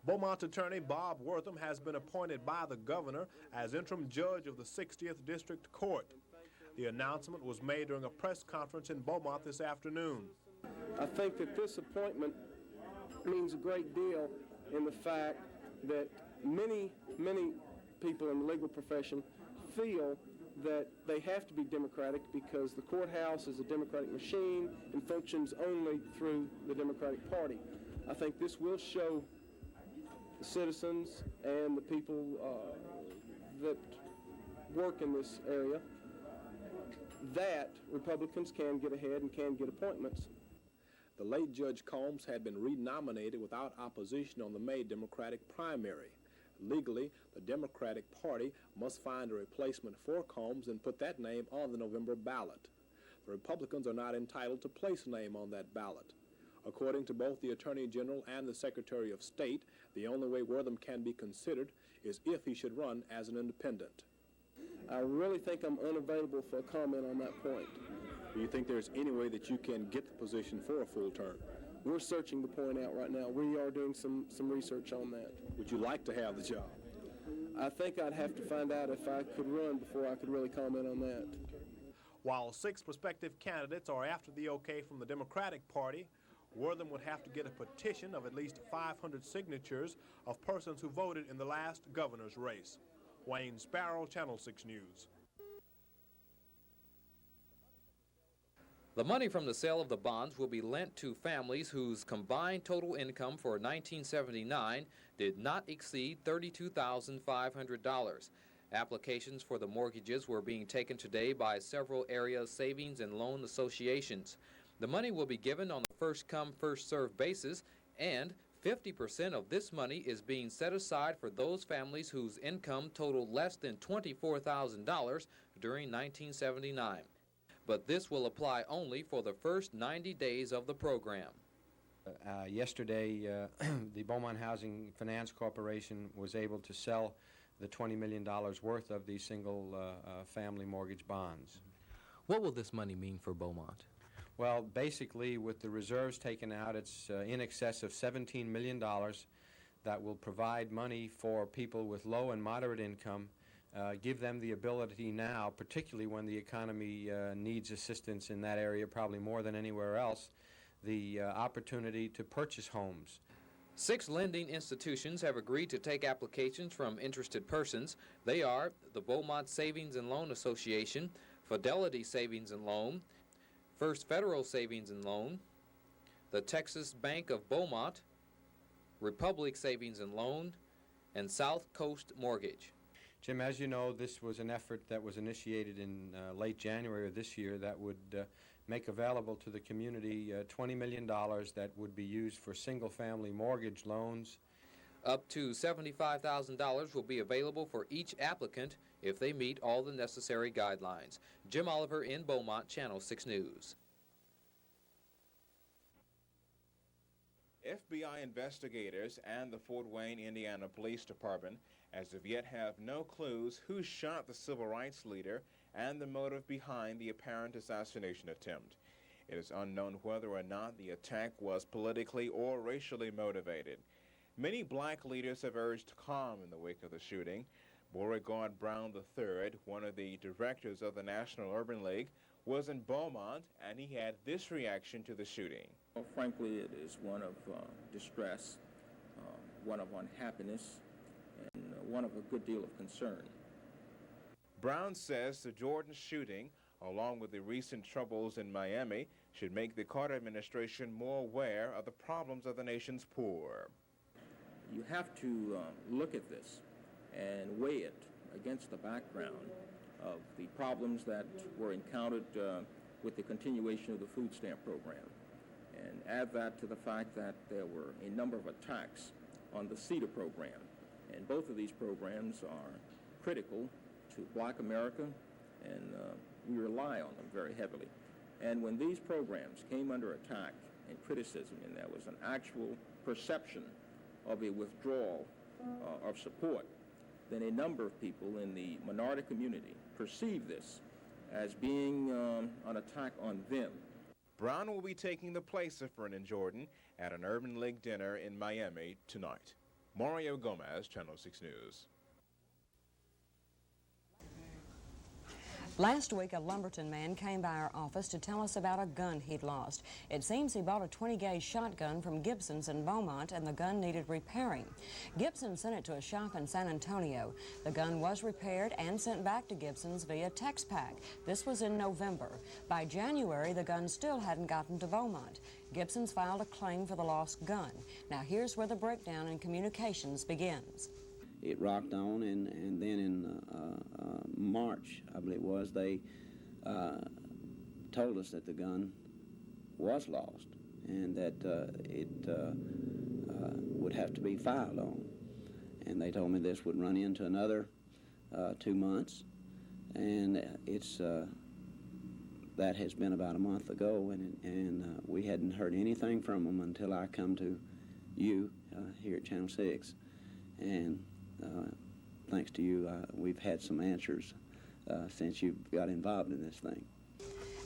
Beaumont attorney Bob Wortham has been appointed by the governor as interim judge of the 60th District Court. The announcement was made during a press conference in Beaumont this afternoon. I think that this appointment means a great deal in the fact that many people in the legal profession feel that they have to be Democratic because the courthouse is a Democratic machine and functions only through the Democratic Party. I think this will show the citizens and the people that work in this area that Republicans can get ahead and can get appointments. The late Judge Combs had been renominated without opposition on the May Democratic primary. Legally, the Democratic Party must find a replacement for Combs and put that name on the November ballot. The Republicans are not entitled to place a name on that ballot. According to both the Attorney General and the Secretary of State, the only way Wortham can be considered is if he should run as an independent. I really think I'm unavailable for a comment on that point. Do you think there's any way that you can get the position for a full term? We're searching the point out right now. We are doing some research on that. Would you like to have the job? I think I'd have to find out if I could run before I could really comment on that. While 6 prospective candidates are after the okay from the Democratic Party, Wortham would have to get a petition of at least 500 signatures of persons who voted in the last governor's race. Wayne Sparrow, Channel 6 News. The money from the sale of the bonds will be lent to families whose combined total income for 1979 did not exceed $32,500. Applications for the mortgages were being taken today by several area savings and loan associations. The money will be given on the first-come, first-served basis, and 50% of this money is being set aside for those families whose income totaled less than $24,000 during 1979. But this will apply only for the first 90 days of the program. Yesterday, the Beaumont Housing Finance Corporation was able to sell the $20 million worth of these single-family mortgage bonds. What will this money mean for Beaumont? Well, basically, with the reserves taken out, it's in excess of $17 million that will provide money for people with low and moderate income, give them the ability now, particularly when the economy needs assistance in that area probably more than anywhere else, the opportunity to purchase homes. 6 lending institutions have agreed to take applications from interested persons. They are the Beaumont Savings and Loan Association, Fidelity Savings and Loan, First Federal Savings and Loan, the Texas Bank of Beaumont, Republic Savings and Loan, and South Coast Mortgage. Jim, as you know, this was an effort that was initiated in late January of this year that would make available to the community $20 million that would be used for single-family mortgage loans. Up to $75,000 will be available for each applicant if they meet all the necessary guidelines. Jim Oliver in Beaumont, Channel 6 News. FBI investigators and the Fort Wayne, Indiana Police Department as of yet have no clues who shot the civil rights leader and the motive behind the apparent assassination attempt. It is unknown whether or not the attack was politically or racially motivated. Many black leaders have urged calm in the wake of the shooting. Beauregard Brown III, one of the directors of the National Urban League, was in Beaumont, and he had this reaction to the shooting. Well, frankly, it is one of distress, one of unhappiness, and one of a good deal of concern. Brown says the Jordan shooting, along with the recent troubles in Miami, should make the Carter administration more aware of the problems of the nation's poor. You have to look at this and weigh it against the background of the problems that were encountered with the continuation of the food stamp program, and add that to the fact that there were a number of attacks on the CETA program. And both of these programs are critical to black America, and we rely on them very heavily. And when these programs came under attack and criticism, and there was an actual perception of a withdrawal of support, then a number of people in the minority community perceive this as being an attack on them. Brown will be taking the place of Vernon Jordan at an Urban League dinner in Miami tonight. Mario Gomez, Channel 6 News. Last week, a Lumberton man came by our office to tell us about a gun he'd lost. It seems he bought a 20-gauge shotgun from Gibson's in Beaumont, and the gun needed repairing. Gibson sent it to a shop in San Antonio. The gun was repaired and sent back to Gibson's via TexPac. This was in November. By January, the gun still hadn't gotten to Beaumont. Gibson's filed a claim for the lost gun. Now here's where the breakdown in communications begins. It rocked on, and then in March, I believe it was, they told us that the gun was lost and that it would have to be filed on. And they told me this would run into another 2 months, and that has been about a month ago, and we hadn't heard anything from them until I come to you here at Channel 6. And thanks to you, we've had some answers since you got involved in this thing.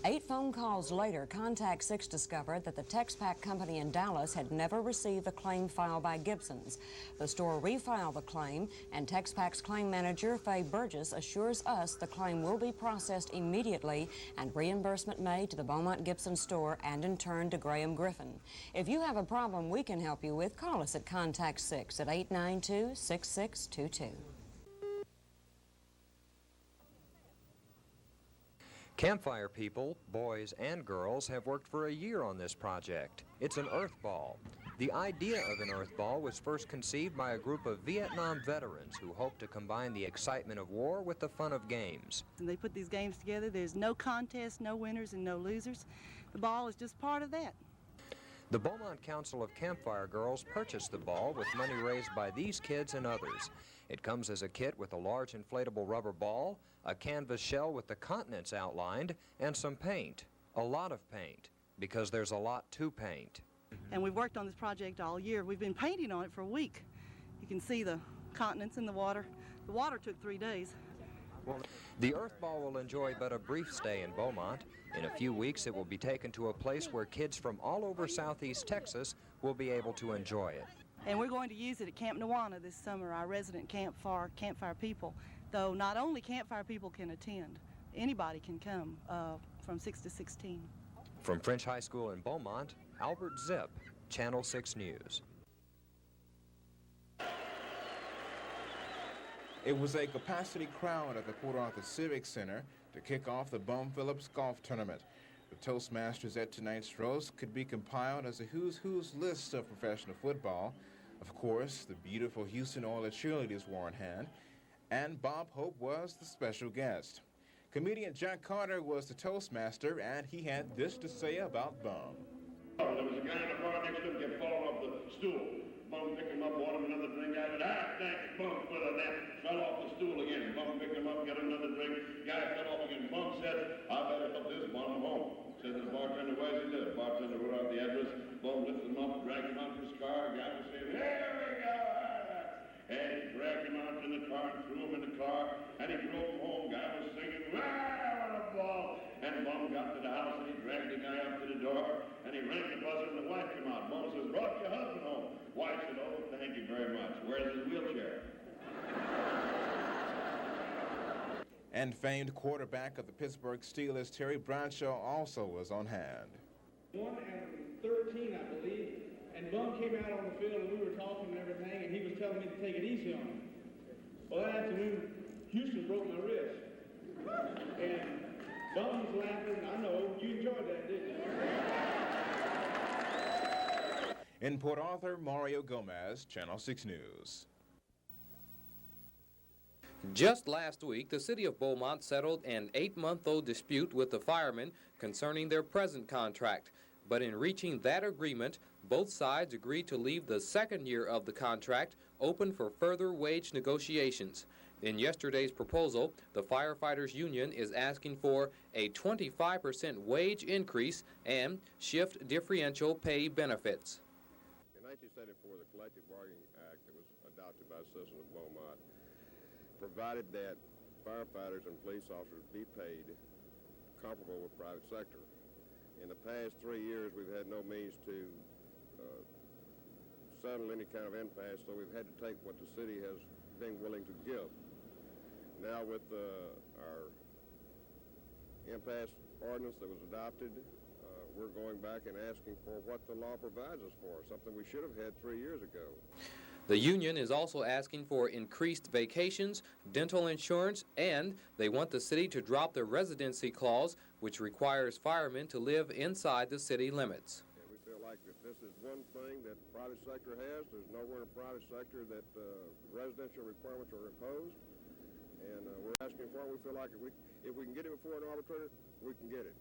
8 phone calls later, Contact 6 discovered that the TexPac company in Dallas had never received the claim filed by Gibson's. The store refiled the claim, and TexPac's claim manager, Faye Burgess, assures us the claim will be processed immediately and reimbursement made to the Beaumont Gibson store and in turn to Graham Griffin. If you have a problem we can help you with, call us at Contact 6 at 892-6622. Campfire people, boys and girls, have worked for a year on this project. It's an earth ball. The idea of an earth ball was first conceived by a group of Vietnam veterans who hoped to combine the excitement of war with the fun of games. And they put these games together. There's no contest, no winners and no losers. The ball is just part of that. The Beaumont Council of Campfire Girls purchased the ball with money raised by these kids and others. It comes as a kit with a large inflatable rubber ball, a canvas shell with the continents outlined, and some paint. A lot of paint, because there's a lot to paint. And we've worked on this project all year. We've been painting on it for a week. You can see the continents in the water. The water took 3 days. The earth ball will enjoy but a brief stay in Beaumont. In a few weeks, it will be taken to a place where kids from all over southeast Texas will be able to enjoy it. And we're going to use it at Camp Nuwana this summer, our resident campfire people. Though not only campfire people can attend, anybody can come from 6 to 16. From French High School in Beaumont, Albert Zipp, Channel 6 News. It was a capacity crowd at the Port Arthur Civic Center to kick off the Bum Phillips Golf Tournament. The Toastmasters at tonight's roast could be compiled as a who's who's list of professional football. Of course, the beautiful Houston Oilers cheerleaders were on hand, and Bob Hope was the special guest. Comedian Jack Carter was the Toastmaster, and he had this to say about Bum. There was a guy in the car next to him kept falling off the stool. Bum picked him up, bought him another drink. I said, thanks, Bum, for that. Fell off the stool again. Bum picked him up, got another drink. Guy fell off again. Bum said, I better help this bum home. Said to the bartender, where's he live? Bartender wrote out the address. Bum lifted him up, dragged him out to his car. Guy was saying, here we go. And he dragged him out in the car and threw him in the car. And he drove him home. Guy was singing, what a ball. And Bum got to the house and he dragged the guy up to the door. And he rang the buzzer and the wife came out. Bum says, brought your husband home. Wife said, oh, thank you very much. Where's his wheelchair? And famed quarterback of the Pittsburgh Steelers, Terry Bradshaw, also was on hand. 1 and 13, I believe, and Bum came out on the field and we were talking and everything, and he was telling me to take it easy on him. Well, that afternoon, Houston broke my wrist. And Bum was laughing. I know, you enjoyed that, didn't you? In Port Arthur, Mario Gomez, Channel 6 News. Just last week, the city of Beaumont settled an 8-month-old dispute with the firemen concerning their present contract. But in reaching that agreement, both sides agreed to leave the second year of the contract open for further wage negotiations. In yesterday's proposal, the firefighters union is asking for a 25% wage increase and shift differential pay benefits. In 1974, the Collective Bargaining Act that was adopted by the citizens of Beaumont provided that firefighters and police officers be paid comparable with private sector. In the past 3 years, we've had no means to settle any kind of impasse, so we've had to take what the city has been willing to give. Now with our impasse ordinance that was adopted, we're going back and asking for what the law provides us for, something we should have had 3 years ago. The union is also asking for increased vacations, dental insurance, and they want the city to drop the residency clause, which requires firemen to live inside the city limits. And we feel like that this is one thing that the private sector has. There's nowhere in the private sector that residential requirements are imposed. And we're asking for it. We feel like if we can get it before an arbitrator, we can get it.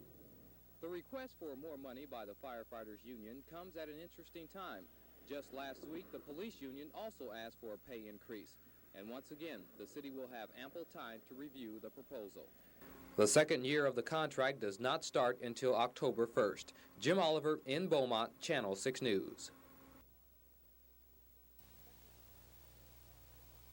The request for more money by the firefighters union comes at an interesting time. Just last week, the police union also asked for a pay increase. And once again, the city will have ample time to review the proposal. The second year of the contract does not start until October 1st. Jim Oliver in Beaumont, Channel 6 News.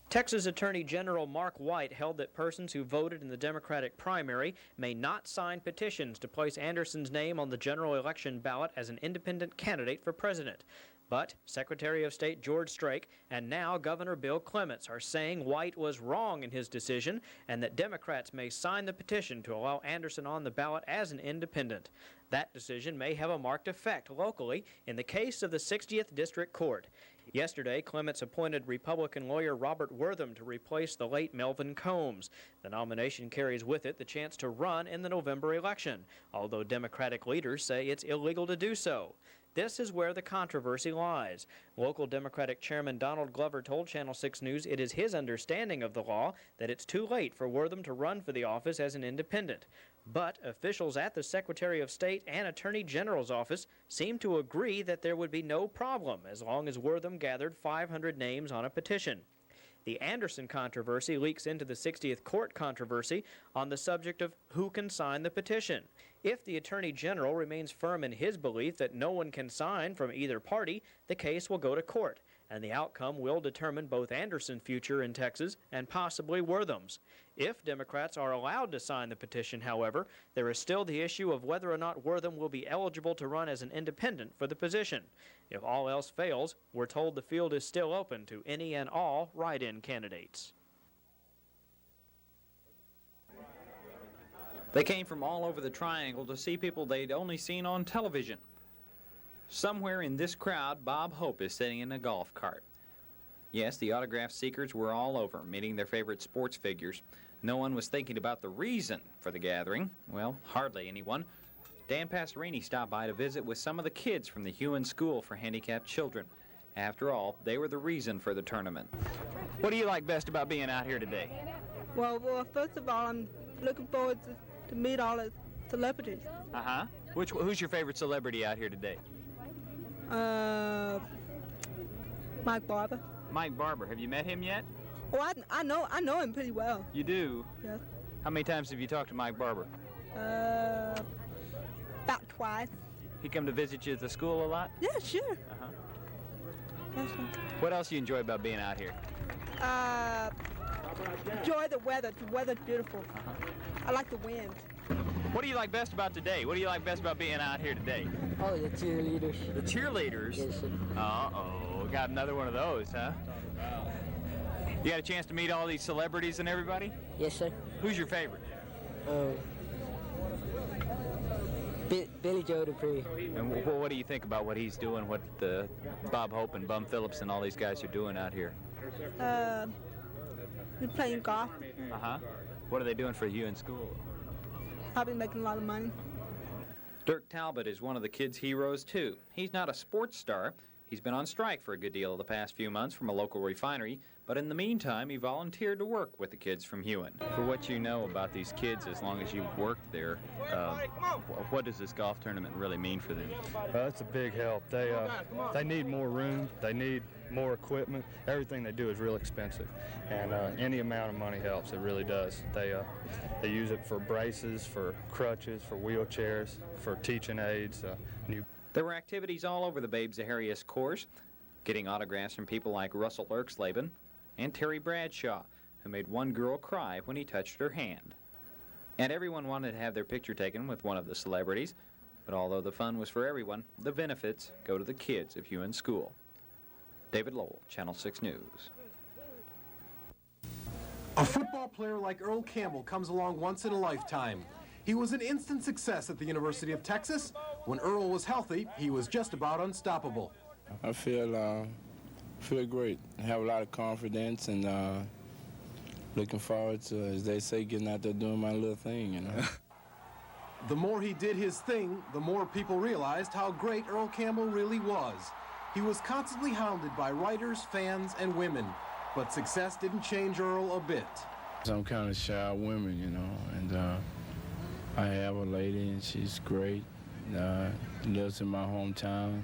Texas Attorney General Mark White held that persons who voted in the Democratic primary may not sign petitions to place Anderson's name on the general election ballot as an independent candidate for president. But Secretary of State George Strait and now Governor Bill Clements are saying White was wrong in his decision and that Democrats may sign the petition to allow Anderson on the ballot as an independent. That decision may have a marked effect locally in the case of the 60th District Court. Yesterday, Clements appointed Republican lawyer Robert Wortham to replace the late Melvin Combs. The nomination carries with it the chance to run in the November election, although Democratic leaders say it's illegal to do so. This is where the controversy lies. Local Democratic Chairman Donald Glover told Channel 6 News it is his understanding of the law that it's too late for Wortham to run for the office as an independent. But officials at the Secretary of State and Attorney General's office seem to agree that there would be no problem as long as Wortham gathered 500 names on a petition. The Anderson controversy leaks into the 60th Court controversy on the subject of who can sign the petition. If the Attorney General remains firm in his belief that no one can sign from either party, the case will go to court, and the outcome will determine both Anderson's future in Texas and possibly Wortham's. If Democrats are allowed to sign the petition, however, there is still the issue of whether or not Wortham will be eligible to run as an independent for the position. If all else fails, we're told the field is still open to any and all write-in candidates. They came from all over the Triangle to see people they'd only seen on television. Somewhere in this crowd, Bob Hope is sitting in a golf cart. Yes, the autograph seekers were all over, meeting their favorite sports figures. No one was thinking about the reason for the gathering. Well, hardly anyone. Dan Pastorini stopped by to visit with some of the kids from the Hewen School for Handicapped Children. After all, they were the reason for the tournament. What do you like best about being out here today? Well, first of all, I'm looking forward to meet all the celebrities. Uh-huh. Who's your favorite celebrity out here today? Mike Barber. Mike Barber. Have you met him yet? Oh, I know him pretty well. You do? Yes. How many times have you talked to Mike Barber? About twice. He come to visit you at the school a lot? Yeah, sure. Uh-huh. Yes, sir. What else do you enjoy about being out here? Enjoy the weather. The weather's beautiful. I like the wind. What do you like best about today? What do you like best about being out here today? Oh, the cheerleaders. The cheerleaders? Yes, sir. Uh-oh, got another one of those, huh? You got a chance to meet all these celebrities and everybody? Yes, sir. Who's your favorite? Billy Joe Dupree. And what do you think about what he's doing, what Bob Hope and Bum Phillips and all these guys are doing out here? We're playing golf. Uh-huh. What are they doing for you in school? Probably making a lot of money. Dirk Talbot is one of the kids' heroes, too. He's not a sports star. He's been on strike for a good deal of the past few months from a local refinery, but in the meantime, he volunteered to work with the kids from Hewen. For what you know about these kids, as long as you've worked there, what does this golf tournament really mean for them? It's a big help. They need more room. They need more equipment. Everything they do is real expensive, and any amount of money helps. It really does. They use it for braces, for crutches, for wheelchairs, for teaching aids. There were activities all over the Babe Zaharias course, getting autographs from people like Russell Erksleben and Terry Bradshaw, who made one girl cry when he touched her hand. And everyone wanted to have their picture taken with one of the celebrities, but although the fun was for everyone, the benefits go to the kids of Hewen School. David Lowell, Channel 6 News. A football player like Earl Campbell comes along once in a lifetime. He was an instant success at the University of Texas. When Earl was healthy, he was just about unstoppable. I feel great. I have a lot of confidence and looking forward to, as they say, getting out there doing my little thing, you know. The more he did his thing, the more people realized how great Earl Campbell really was. He was constantly hounded by writers, fans, and women, but success didn't change Earl a bit. I'm kind of shy of women, you know, and I have a lady, and she's great. Lives in my hometown,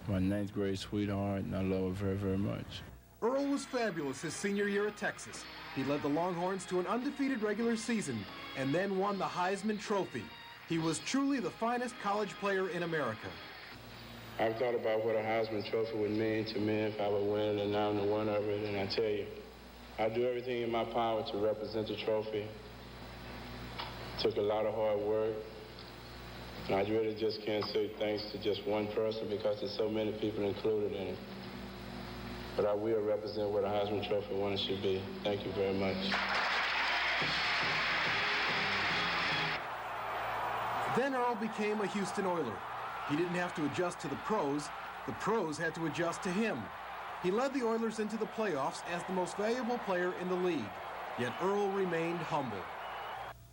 my 9th grade sweetheart, and I love her very, very much. Earl was fabulous his senior year at Texas. He led the Longhorns to an undefeated regular season and then won the Heisman Trophy. He was truly the finest college player in America. I've thought about what a Heisman Trophy would mean to me if I would win it, and I'm the winner of it, and I tell you, I do everything in my power to represent the trophy. It took a lot of hard work, and I really just can't say thanks to just one person because there's so many people included in it. But I will represent what a Heisman Trophy winner should be. Thank you very much. Then Earl became a Houston Oiler. He didn't have to adjust to the pros had to adjust to him. He led the Oilers into the playoffs as the most valuable player in the league, yet Earl remained humble.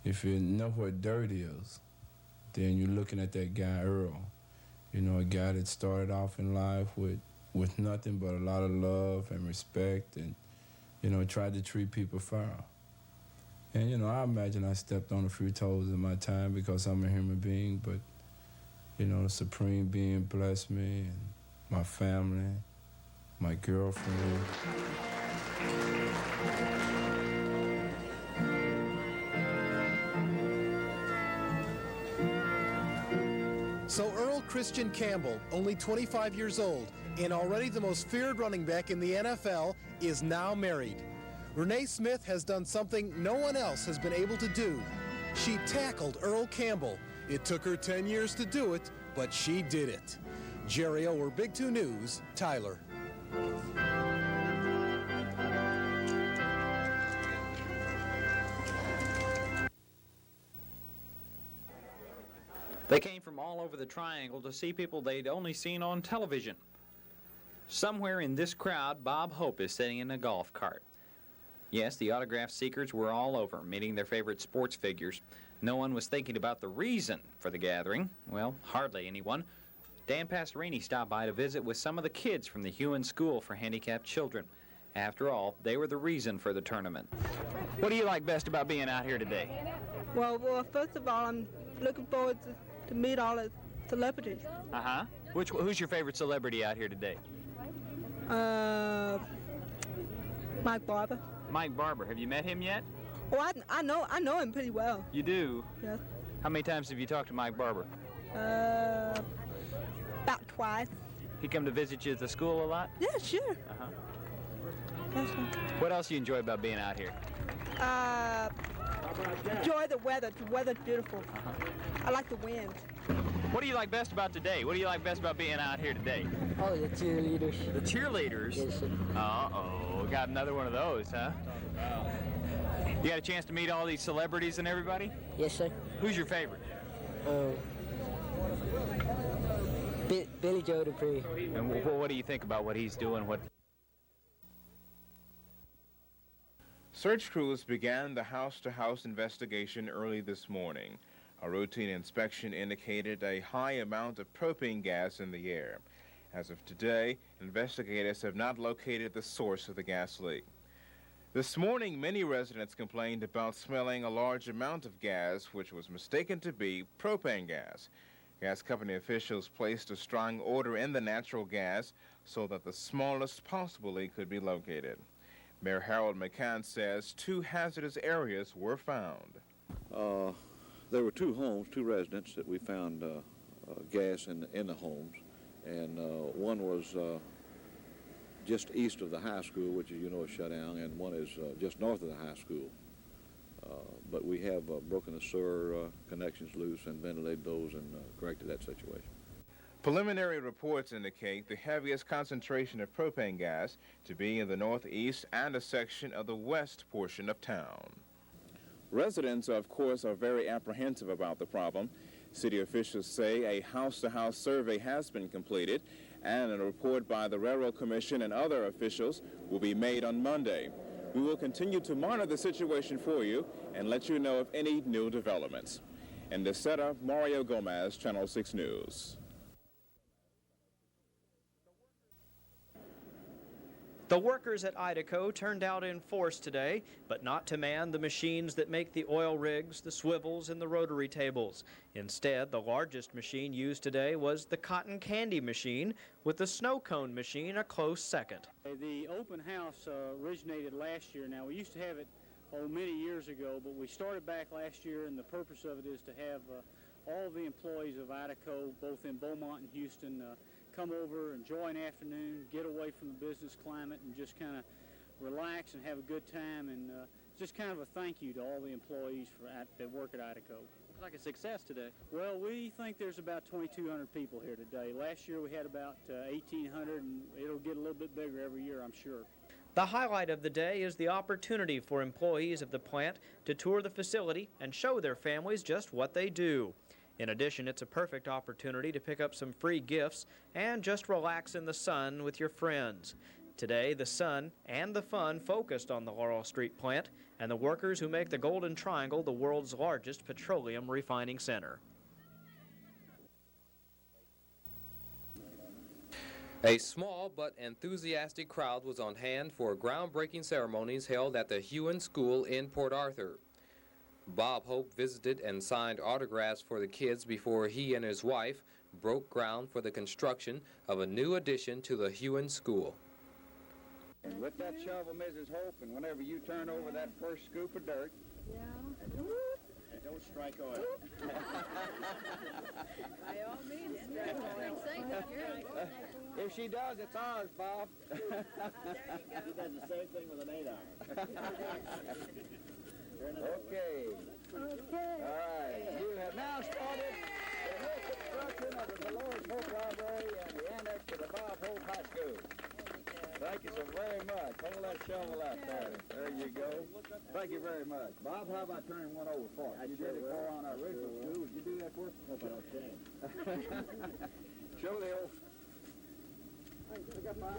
If you know what dirt is, then you're looking at that guy Earl. You know, a guy that started off in life with nothing but a lot of love and respect and, you know, tried to treat people fair. And, you know, I imagine I stepped on a few toes in my time because I'm a human being, but, you know, the Supreme Being blessed me and my family, my girlfriend. So Earl Christian Campbell, only 25 years old and already the most feared running back in the NFL, is now married. Renee Smith has done something no one else has been able to do. She tackled Earl Campbell. It took her 10 years to do it, but she did it. Jerry Ower, Big 2 News, Tyler. They came from all over the Triangle to see people they'd only seen on television. Somewhere in this crowd, Bob Hope is sitting in a golf cart. Yes, the autograph seekers were all over, meeting their favorite sports figures. No one was thinking about the reason for the gathering. Well, hardly anyone. Dan Pastorini stopped by to visit with some of the kids from the Hewen School for Handicapped Children. After all, they were the reason for the tournament. What do you like best about being out here today? Well, first of all, I'm looking forward to meet all the celebrities. Uh-huh. Who's your favorite celebrity out here today? Mike Barber. Mike Barber. Have you met him yet? Oh, I know him pretty well. You do? Yes. How many times have you talked to Mike Barber? About twice. He come to visit you at the school a lot? Yeah, sure. Uh-huh. That's right. What else do you enjoy about being out here? Enjoy the weather. The weather's beautiful. I like the wind. What do you like best about today? What do you like best about being out here today? Oh, the cheerleaders. The cheerleaders? Yes, sir. Uh-oh, got another one of those, huh? You got a chance to meet all these celebrities and everybody? Yes, sir. Who's your favorite? Billy Joe Dupree. And what do you think about what he's doing? Search crews began the house-to-house investigation early this morning. A routine inspection indicated a high amount of propane gas in the air. As of today, investigators have not located the source of the gas leak. This morning, many residents complained about smelling a large amount of gas, which was mistaken to be propane gas. Gas company officials placed a strong order in the natural gas so that the smallest possible leak could be located. Mayor Harold McCann says 2 hazardous areas were found. There were 2 homes, 2 residents that we found gas in the homes, and one was just east of the high school, which is, is shut down, and one is just north of the high school. But we have broken the sewer connections loose and ventilated those and corrected that situation. Preliminary reports indicate the heaviest concentration of propane gas to be in the northeast and a section of the west portion of town. Residents, of course, are very apprehensive about the problem. City officials say a house-to-house survey has been completed, and a report by the Railroad Commission and other officials will be made on Monday. We will continue to monitor the situation for you and let you know of any new developments. In Deseta, Mario Gomez, Channel 6 News. The workers at Idaco turned out in force today, but not to man the machines that make the oil rigs, the swivels, and the rotary tables. Instead, the largest machine used today was the cotton candy machine, with the snow cone machine a close second. The open house originated last year. Now, we used to have it many years ago, but we started back last year, and the purpose of it is to have all the employees of Idaco, both in Beaumont and Houston, come over, enjoy an afternoon, get away from the business climate, and just kind of relax and have a good time, and just kind of a thank you to all the employees that work at Idaco. Looks like a success today. Well, we think there's about 2,200 people here today. Last year we had about 1,800, and it'll get a little bit bigger every year, I'm sure. The highlight of the day is the opportunity for employees of the plant to tour the facility and show their families just what they do. In addition, it's a perfect opportunity to pick up some free gifts and just relax in the sun with your friends. Today, the sun and the fun focused on the Laurel Street plant and the workers who make the Golden Triangle the world's largest petroleum refining center. A small but enthusiastic crowd was on hand for groundbreaking ceremonies held at the Hewen School in Port Arthur. Bob Hope visited and signed autographs for the kids before he and his wife broke ground for the construction of a new addition to the Hewen School. With that shovel, Mrs. Hope, and whenever you turn over that first scoop of dirt, don't strike oil. By all means, if she does, it's ours, Bob. She does the same thing with an 8-iron. Okay. All right. You have now started the reconstruction of the Dolores Hope Library and the annex to the Bob Hope High School. Thank you so very much. Hold that shovel out there. There you go. Thank you very much. Bob, how about turning one over for us? You did it for on our original school. Would you do that for us? Hope I don't change. Show the old...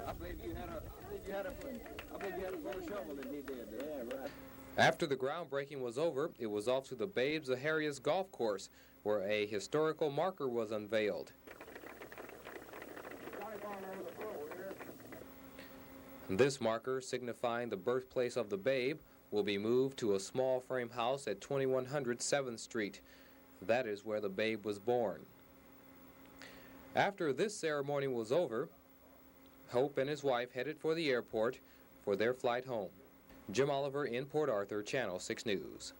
I believe you had a full shovel than he did. Yeah, right. After the groundbreaking was over, it was off to the Babes of Harriet's golf course, where a historical marker was unveiled. This marker, signifying the birthplace of the Babe, will be moved to a small frame house at 2100 7th Street. That is where the Babe was born. After this ceremony was over, Hope and his wife headed for the airport for their flight home. Jim Oliver in Port Arthur, Channel 6 News.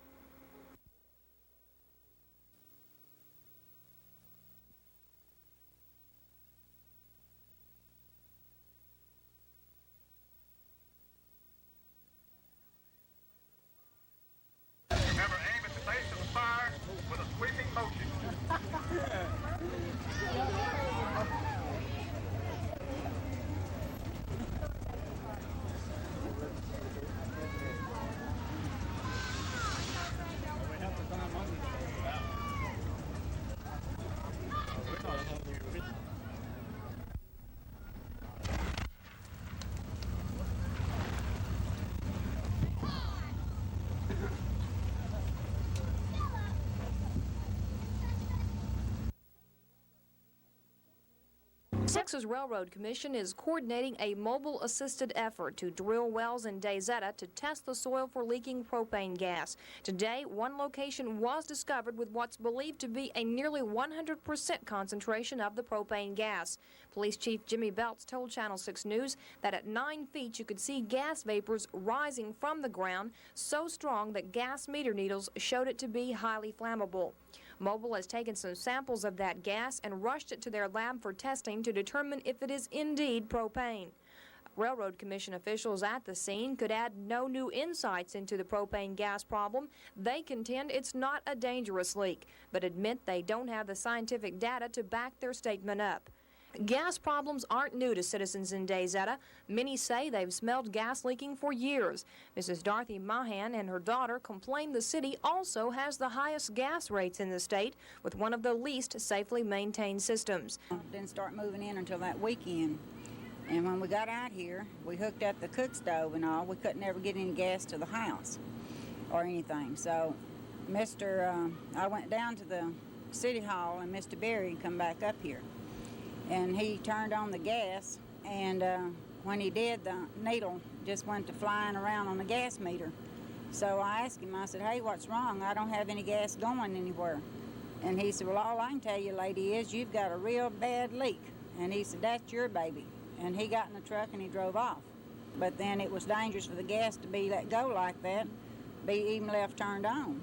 Remember, aim at the base of the fire with a sweeping motion. Texas Railroad Commission is coordinating a mobile-assisted effort to drill wells in Deseta to test the soil for leaking propane gas. Today, one location was discovered with what's believed to be a nearly 100% concentration of the propane gas. Police Chief Jimmy Belts told Channel 6 News that at 9 feet you could see gas vapors rising from the ground so strong that gas meter needles showed it to be highly flammable. Mobile has taken some samples of that gas and rushed it to their lab for testing to determine if it is indeed propane. Railroad Commission officials at the scene could add no new insights into the propane gas problem. They contend it's not a dangerous leak, but admit they don't have the scientific data to back their statement up. Gas problems aren't new to citizens in DayZeta. Many say they've smelled gas leaking for years. Mrs. Dorothy Mahan and her daughter complain the city also has the highest gas rates in the state, with one of the least safely maintained systems. Didn't start moving in until that weekend. And when we got out here, we hooked up the cook stove and all. We couldn't ever get any gas to the house or anything. So I went down to the city hall and Mr. Berry come back up here. And he turned on the gas, and when he did, the needle just went to flying around on the gas meter. So I asked him, I said, hey, what's wrong? I don't have any gas going anywhere. And he said, well, all I can tell you, lady, is you've got a real bad leak. And he said, that's your baby. And he got in the truck and he drove off. But then it was dangerous for the gas to be let go like that, be even left turned on.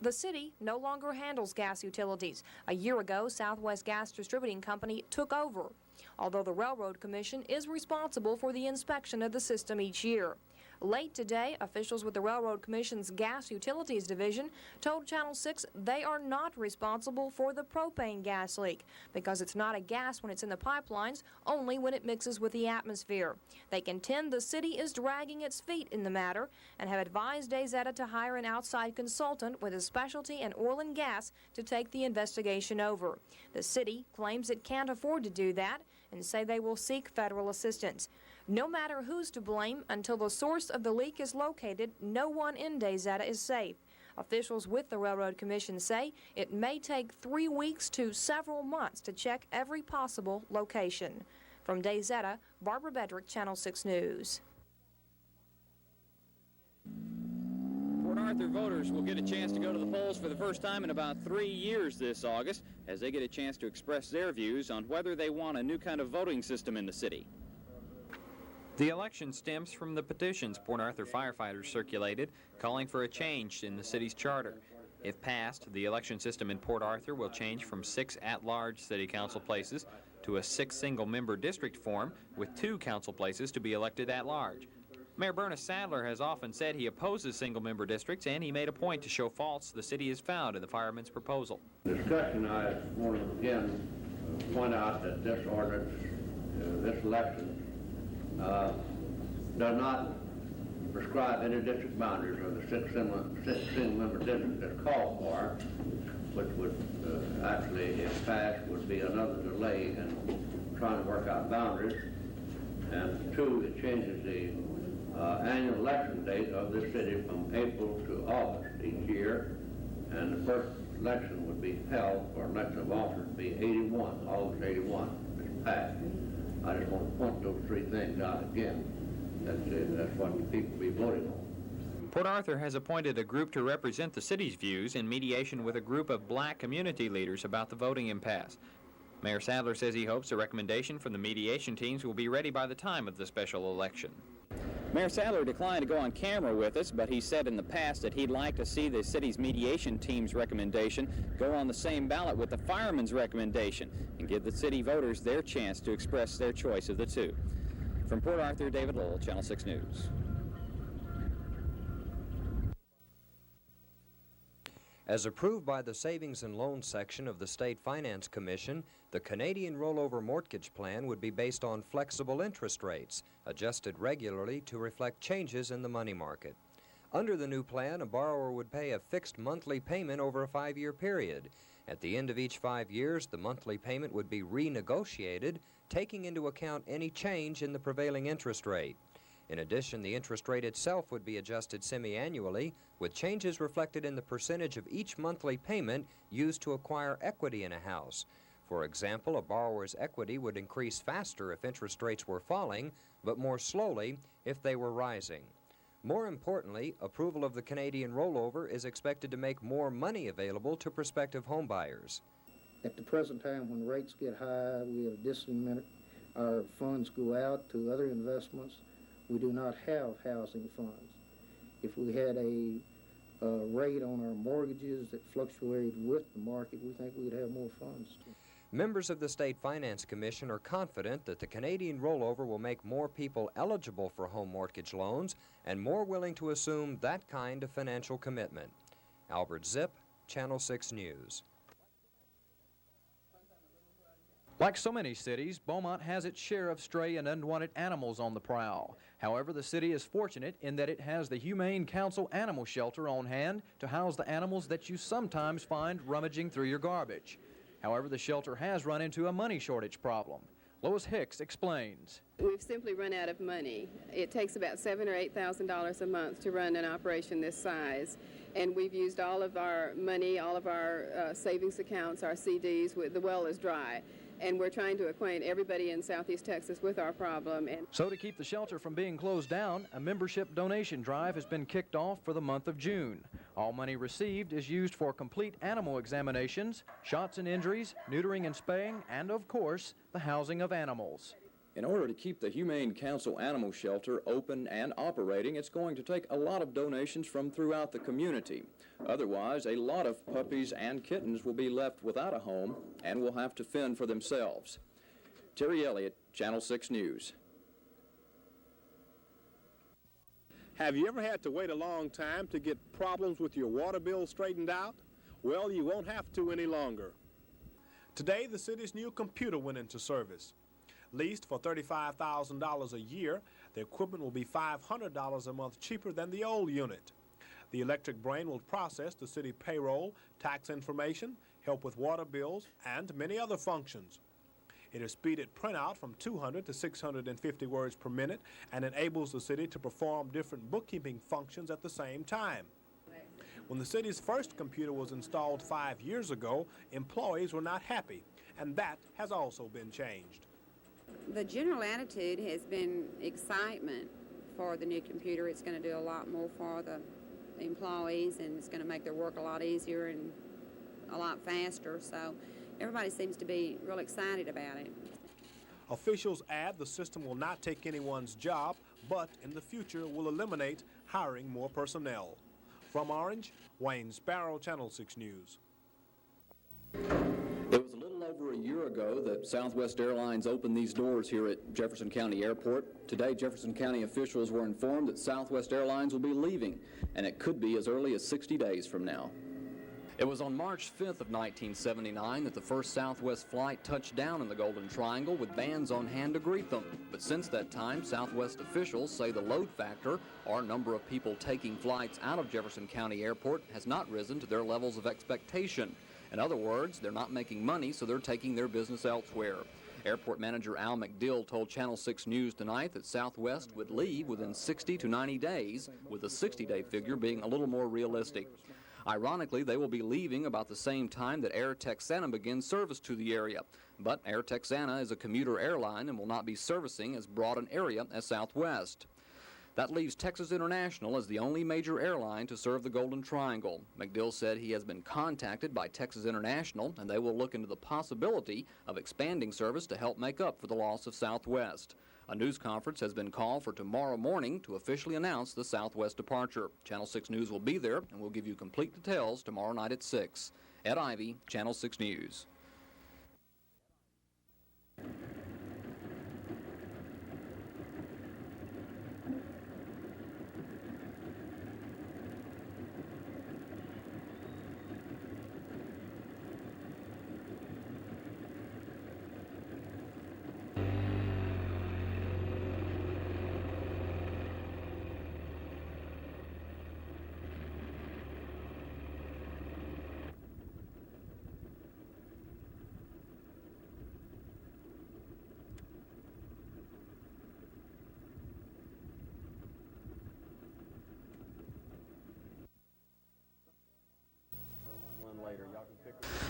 The city no longer handles gas utilities. A year ago, Southwest Gas Distributing Company took over, although the Railroad Commission is responsible for the inspection of the system each year. Late today, officials with the Railroad Commission's Gas Utilities Division told Channel 6 they are not responsible for the propane gas leak because it's not a gas when it's in the pipelines, only when it mixes with the atmosphere. They contend the city is dragging its feet in the matter and have advised DayZeta to hire an outside consultant with a specialty in oil and gas to take the investigation over. The city claims it can't afford to do that and say they will seek federal assistance. No matter who's to blame, until the source of the leak is located, no one in DayZeta is safe. Officials with the Railroad Commission say it may take 3 weeks to several months to check every possible location. From DayZeta, Barbara Bedrick, Channel 6 News. Port Arthur voters will get a chance to go to the polls for the first time in about 3 years this August, as they get a chance to express their views on whether they want a new kind of voting system in the city. The election stems from the petitions Port Arthur firefighters circulated, calling for a change in the city's charter. If passed, the election system in Port Arthur will change from 6 at-large city council places to a 6 single-member district form with 2 council places to be elected at-large. Mayor Bernice Sadler has often said he opposes single-member districts, and he made a point to show faults the city has found in the fireman's proposal. Discussion, I want to again point out that this ordinance, this election, does not prescribe any district boundaries or the 6 single-member district that's called for, which would actually, if passed, would be another delay in trying to work out boundaries. And 2, it changes the annual election date of this city from April to August each year, and the first election would be held for election of officers would be August 81, if it's passed. I just want to point those 3 things out again. That's what the people be voting on. Port Arthur has appointed a group to represent the city's views in mediation with a group of black community leaders about the voting impasse. Mayor Sadler says he hopes a recommendation from the mediation teams will be ready by the time of the special election. Mayor Sadler declined to go on camera with us, but he said in the past that he'd like to see the city's mediation team's recommendation go on the same ballot with the fireman's recommendation and give the city voters their chance to express their choice of the 2. From Port Arthur, David Lowell, Channel 6 News. As approved by the Savings and Loan section of the State Finance Commission, the Canadian rollover mortgage plan would be based on flexible interest rates, adjusted regularly to reflect changes in the money market. Under the new plan, a borrower would pay a fixed monthly payment over a 5-year period. At the end of each 5 years, the monthly payment would be renegotiated, taking into account any change in the prevailing interest rate. In addition, the interest rate itself would be adjusted semi-annually, with changes reflected in the percentage of each monthly payment used to acquire equity in a house. For example, a borrower's equity would increase faster if interest rates were falling, but more slowly if they were rising. More importantly, approval of the Canadian rollover is expected to make more money available to prospective homebuyers. At the present time, when rates get high, we have disincentive. Our funds go out to other investments. We do not have housing funds. If we had a rate on our mortgages that fluctuated with the market, we think we'd have more funds. Members of the State Finance Commission are confident that the Canadian rollover will make more people eligible for home mortgage loans and more willing to assume that kind of financial commitment. Albert Zipp, Channel 6 News. Like so many cities, Beaumont has its share of stray and unwanted animals on the prowl. However, the city is fortunate in that it has the Humane Council Animal Shelter on hand to house the animals that you sometimes find rummaging through your garbage. However, the shelter has run into a money shortage problem. Lois Hicks explains. We've simply run out of money. It takes about $7,000 or $8,000 a month to run an operation this size. And we've used all of our money, all of our savings accounts, our CDs. The well is dry. And we're trying to acquaint everybody in Southeast Texas with our problem. So to keep the shelter from being closed down, a membership donation drive has been kicked off for the month of June. All money received is used for complete animal examinations, shots and injuries, neutering and spaying, and of course, the housing of animals. In order to keep the Humane Council Animal Shelter open and operating, it's going to take a lot of donations from throughout the community. Otherwise, a lot of puppies and kittens will be left without a home and will have to fend for themselves. Terry Elliott, Channel 6 News. Have you ever had to wait a long time to get problems with your water bill straightened out? Well, you won't have to any longer. Today, the city's new computer went into service. Leased for $35,000 a year, the equipment will be $500 a month cheaper than the old unit. The electric brain will process the city payroll, tax information, help with water bills, and many other functions. It is speeded printout from 200 to 650 words per minute and enables the city to perform different bookkeeping functions at the same time. When the city's first computer was installed 5 years ago, employees were not happy, and that has also been changed. The general attitude has been excitement for the new computer. It's going to do a lot more for the employees, and it's going to make their work a lot easier and a lot faster. So everybody seems to be real excited about it. Officials add the system will not take anyone's job, but in the future will eliminate hiring more personnel. From Orange, Wayne Sparrow, Channel 6 News. It was a little over a year ago that Southwest Airlines opened these doors here at Jefferson County Airport. Today, Jefferson County officials were informed that Southwest Airlines will be leaving, and it could be as early as 60 days from now. It was on March 5th of 1979 that the first Southwest flight touched down in the Golden Triangle with bands on hand to greet them. But since that time, Southwest officials say the load factor, or number of people taking flights out of Jefferson County Airport, has not risen to their levels of expectation. In other words, they're not making money, so they're taking their business elsewhere. Airport manager Al McDill told Channel 6 News tonight that Southwest would leave within 60 to 90 days, with the 60-day figure being a little more realistic. Ironically, they will be leaving about the same time that Air Texana begins service to the area. But Air Texana is a commuter airline and will not be servicing as broad an area as Southwest. That leaves Texas International as the only major airline to serve the Golden Triangle. McDill said he has been contacted by Texas International, and they will look into the possibility of expanding service to help make up for the loss of Southwest. A news conference has been called for tomorrow morning to officially announce the Southwest departure. Channel 6 News will be there, and we'll give you complete details tomorrow night at 6. Ed Ivey, Channel 6 News.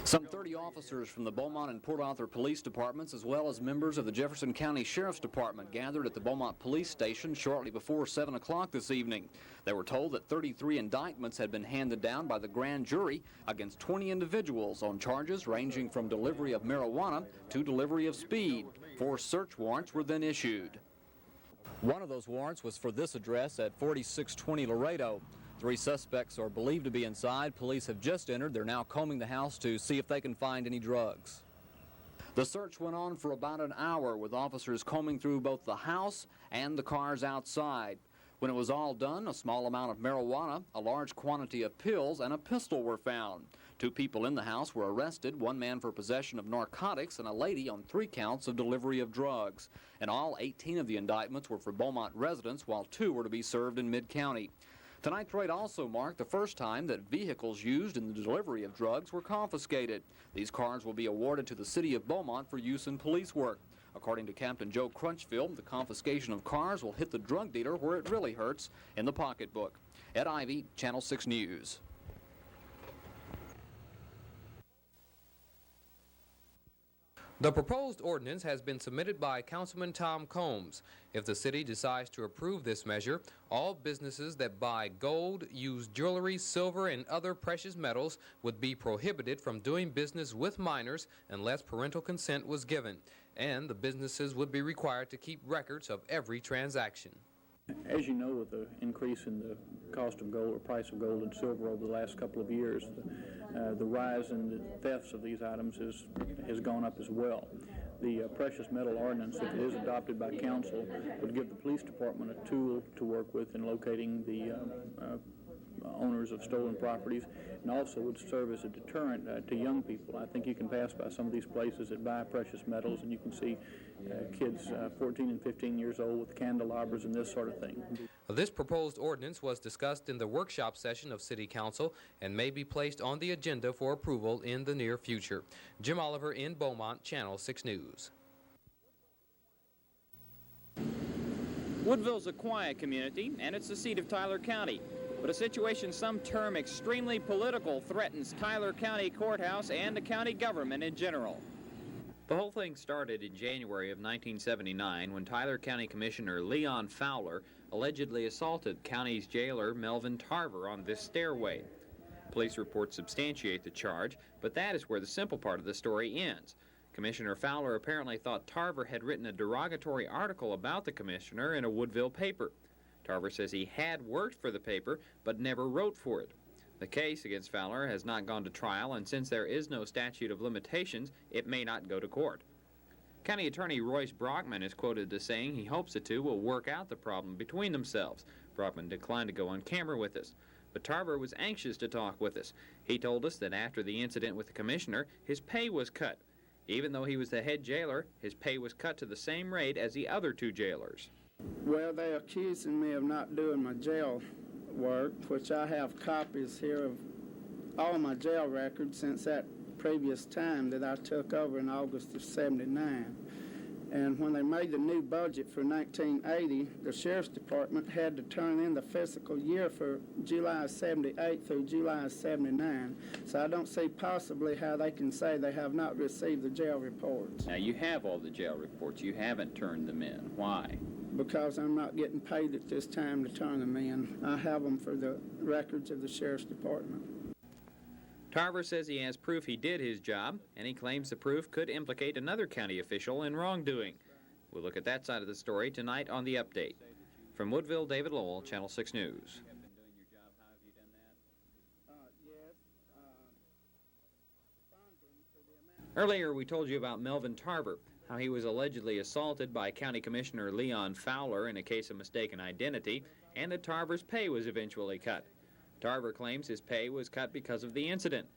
Some 30 officers from the Beaumont and Port Arthur police departments, as well as members of the Jefferson County Sheriff's Department, gathered at the Beaumont police station shortly before 7 o'clock this evening. They were told that 33 indictments had been handed down by the grand jury against 20 individuals on charges ranging from delivery of marijuana to delivery of speed. 4 search warrants were then issued. One of those warrants was for this address at 4620 Laredo. 3 suspects are believed to be inside. Police have just entered. They're now combing the house to see if they can find any drugs. The search went on for about an hour with officers combing through both the house and the cars outside. When it was all done, a small amount of marijuana, a large quantity of pills, and a pistol were found. 2 people in the house were arrested, 1 man for possession of narcotics and a lady on 3 counts of delivery of drugs. In all, 18 of the indictments were for Beaumont residents, while 2 were to be served in Mid-County. Tonight's raid also marked the first time that vehicles used in the delivery of drugs were confiscated. These cars will be awarded to the city of Beaumont for use in police work. According to Captain Joe Crunchfield, the confiscation of cars will hit the drug dealer where it really hurts, in the pocketbook. Ed Ivey, Channel 6 News. The proposed ordinance has been submitted by Councilman Tom Combs. If the city decides to approve this measure, all businesses that buy gold, use jewelry, silver, and other precious metals would be prohibited from doing business with minors unless parental consent was given, and the businesses would be required to keep records of every transaction. As you know, with the increase in the cost of gold or price of gold and silver over the last couple of years, the rise in the thefts of these items has gone up as well. The precious metal ordinance, if it is adopted by council, would give the police department a tool to work with in locating the owners of stolen properties, and also would serve as a deterrent to young people. I think you can pass by some of these places that buy precious metals, and you can see kids 14 and 15 years old with candelabras and this sort of thing. This proposed ordinance was discussed in the workshop session of City Council and may be placed on the agenda for approval in the near future. Jim Oliver in Beaumont, Channel 6 News. Woodville's a quiet community, and it's the seat of Tyler County. But a situation some term extremely political threatens Tyler County Courthouse and the county government in general. The whole thing started in January of 1979 when Tyler County Commissioner Leon Fowler allegedly assaulted county's jailer Melvin Tarver on this stairway. Police reports substantiate the charge, but that is where the simple part of the story ends. Commissioner Fowler apparently thought Tarver had written a derogatory article about the commissioner in a Woodville paper. Tarver says he had worked for the paper, but never wrote for it. The case against Fowler has not gone to trial, and since there is no statute of limitations, it may not go to court. County Attorney Royce Brockman is quoted as saying he hopes the two will work out the problem between themselves. Brockman declined to go on camera with us, but Tarver was anxious to talk with us. He told us that after the incident with the commissioner, his pay was cut. Even though he was the head jailer, his pay was cut to the same rate as the other 2 jailers. Well, they're accusing me of not doing my jail work, which I have copies here of all my jail records since that previous time that I took over in August of '79. And when they made the new budget for 1980, the Sheriff's Department had to turn in the fiscal year for July 78 through July 79. So I don't see possibly how they can say they have not received the jail reports. Now, you have all the jail reports. You haven't turned them in. Why? Because I'm not getting paid at this time to turn them in. I have them for the records of the Sheriff's Department. Tarver says he has proof he did his job, and he claims the proof could implicate another county official in wrongdoing. We'll look at that side of the story tonight on The Update. From Woodville, David Lowell, Channel 6 News. Earlier, we told you about Melvin Tarver, how he was allegedly assaulted by County Commissioner Leon Fowler in a case of mistaken identity, and that Tarver's pay was eventually cut. Tarver claims his pay was cut because of the incident.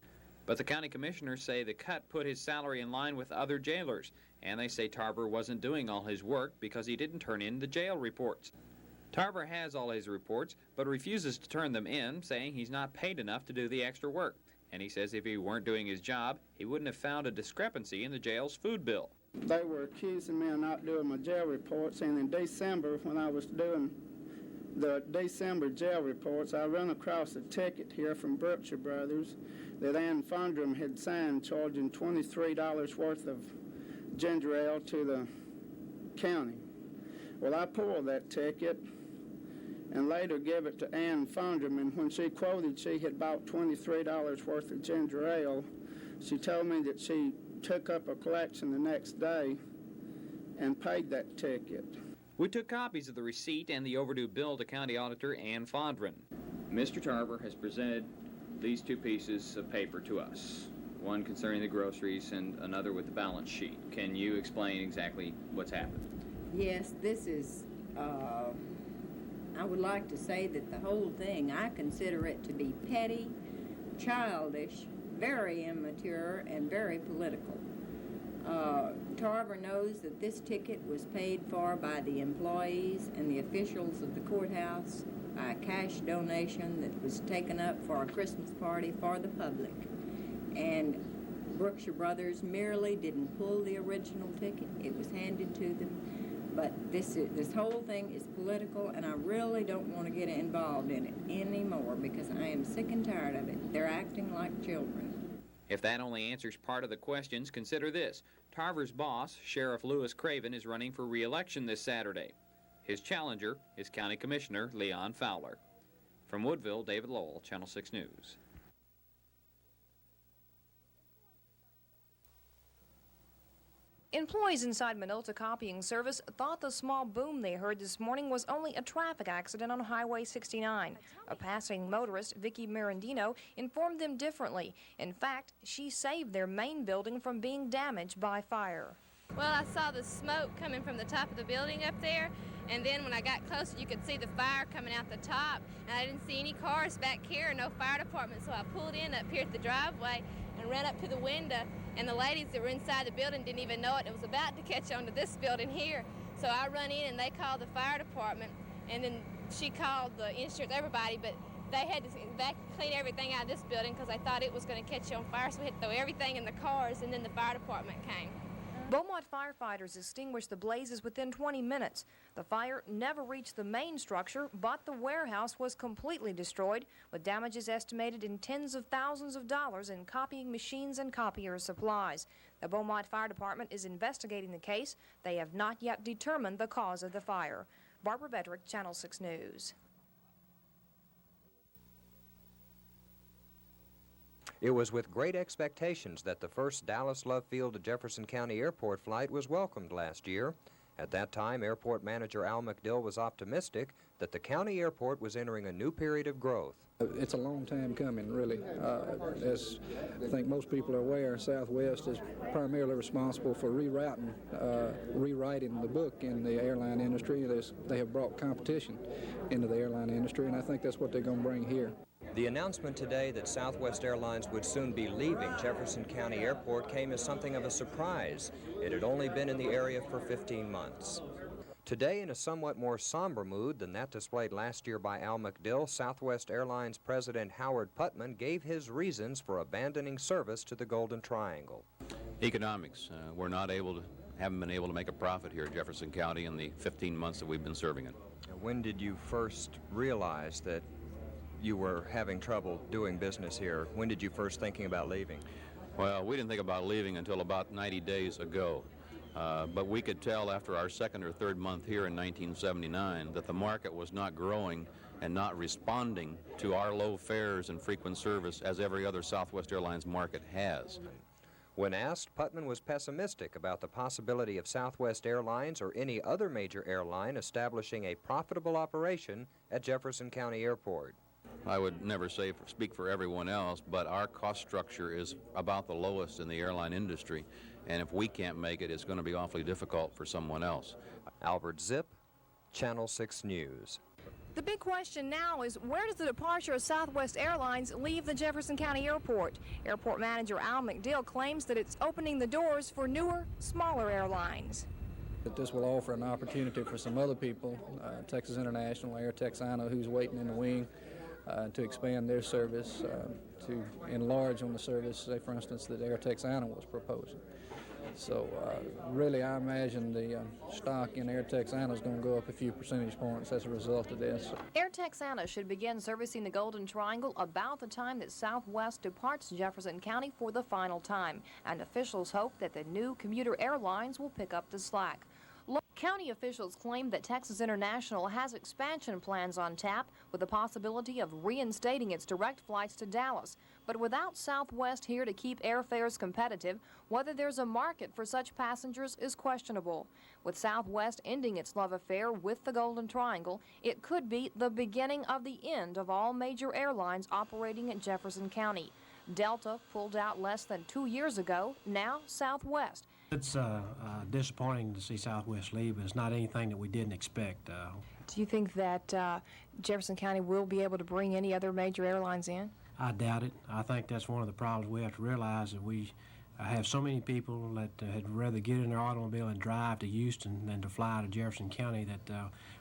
But the county commissioners say the cut put his salary in line with other jailers, and they say Tarver wasn't doing all his work because he didn't turn in the jail reports. Tarver has all his reports, but refuses to turn them in, saying he's not paid enough to do the extra work. And he says if he weren't doing his job, he wouldn't have found a discrepancy in the jail's food bill. They were accusing me of not doing my jail reports, and in December, when I was doing the December jail reports, I run across a ticket here from Berkshire Brothers that Ann Fundrum had signed charging $23 worth of ginger ale to the county. Well, I pulled that ticket and later gave it to Ann Fundrum, and when she quoted she had bought $23 worth of ginger ale, she told me that she took up a collection the next day and paid that ticket. We took copies of the receipt and the overdue bill to County Auditor Ann Fondren. Mr. Tarver has presented these 2 pieces of paper to us, one concerning the groceries and another with the balance sheet. Can you explain exactly what's happened? Yes, this is I would like to say that the whole thing, I consider it to be petty, childish, very immature, and very political. Tarver knows that this ticket was paid for by the employees and the officials of the courthouse by a cash donation that was taken up for a Christmas party for the public. And Brookshire Brothers merely didn't pull the original ticket. It was handed to them. But this whole thing is political, and I really don't want to get involved in it anymore because I am sick and tired of it. They're acting like children. If that only answers part of the questions, consider this. Tarver's boss, Sheriff Lewis Craven, is running for re-election this Saturday. His challenger is County Commissioner Leon Fowler. From Woodville, David Lowell, Channel 6 News. Employees inside Minolta Copying Service thought the small boom they heard this morning was only a traffic accident on Highway 69. A passing motorist, Vicky Mirandino, informed them differently. In fact, she saved their main building from being damaged by fire. Well, I saw the smoke coming from the top of the building up there, and then when I got closer, you could see the fire coming out the top, and I didn't see any cars back here, no fire department, so I pulled in up here at the driveway and ran up to the window, and the ladies that were inside the building didn't even know it. It was about to catch on to this building here, so I run in, and they called the fire department, and then she called the insurance, everybody, but they had to clean everything out of this building because they thought it was going to catch on fire, so we had to throw everything in the cars, and then the fire department came. Beaumont firefighters extinguished the blazes within 20 minutes. The fire never reached the main structure, but the warehouse was completely destroyed, with damages estimated in tens of thousands of dollars in copying machines and copier supplies. The Beaumont Fire Department is investigating the case. They have not yet determined the cause of the fire. Barbara Bedrick, Channel 6 News. It was with great expectations that the first Dallas Love Field to Jefferson County Airport flight was welcomed last year. At that time, airport manager Al McDill was optimistic that the county airport was entering a new period of growth. It's a long time coming, really. As I think most people are aware, Southwest is primarily responsible for rewriting the book in the airline industry. They have brought competition into the airline industry, and I think that's what they're going to bring here. The announcement today that Southwest Airlines would soon be leaving Jefferson County Airport came as something of a surprise. It had only been in the area for 15 months. Today, in a somewhat more somber mood than that displayed last year by Al McDill, Southwest Airlines President Howard Putman gave his reasons for abandoning service to the Golden Triangle. Economics. Haven't been able to make a profit here at Jefferson County in the 15 months that we've been serving it. When did you first realize that you were having trouble doing business here? When did you first thinking about leaving? Well, we didn't think about leaving until about 90 days ago. But we could tell after our second or third month here in 1979 that the market was not growing and not responding to our low fares and frequent service as every other Southwest Airlines market has. When asked, Putman was pessimistic about the possibility of Southwest Airlines or any other major airline establishing a profitable operation at Jefferson County Airport. I would never speak for everyone else, but our cost structure is about the lowest in the airline industry, and if we can't make it, it's going to be awfully difficult for someone else. Albert Zipp, Channel 6 News. The big question now is, where does the departure of Southwest Airlines leave the Jefferson County Airport? Airport manager Al McDill claims that it's opening the doors for newer, smaller airlines. That this will offer an opportunity for some other people, Texas International, Air Texana, who's waiting in the wing, to expand their service, to enlarge on the service, say for instance, that Air Texana was proposing. So really I imagine the stock in Air Texana is going to go up a few percentage points as a result of this. Air Texana should begin servicing the Golden Triangle about the time that Southwest departs Jefferson County for the final time, and officials hope that the new commuter airlines will pick up the slack. County officials claim that Texas International has expansion plans on tap with the possibility of reinstating its direct flights to Dallas. But without Southwest here to keep airfares competitive, whether there's a market for such passengers is questionable. With Southwest ending its love affair with the Golden Triangle, it could be the beginning of the end of all major airlines operating in Jefferson County. Delta pulled out less than 2 years ago, now Southwest. It's disappointing to see Southwest leave, but it's not anything that we didn't expect. Do you think that Jefferson County will be able to bring any other major airlines in? I doubt it. I think that's one of the problems we have to realize, that we have so many people that had rather get in their automobile and drive to Houston than to fly to Jefferson County, that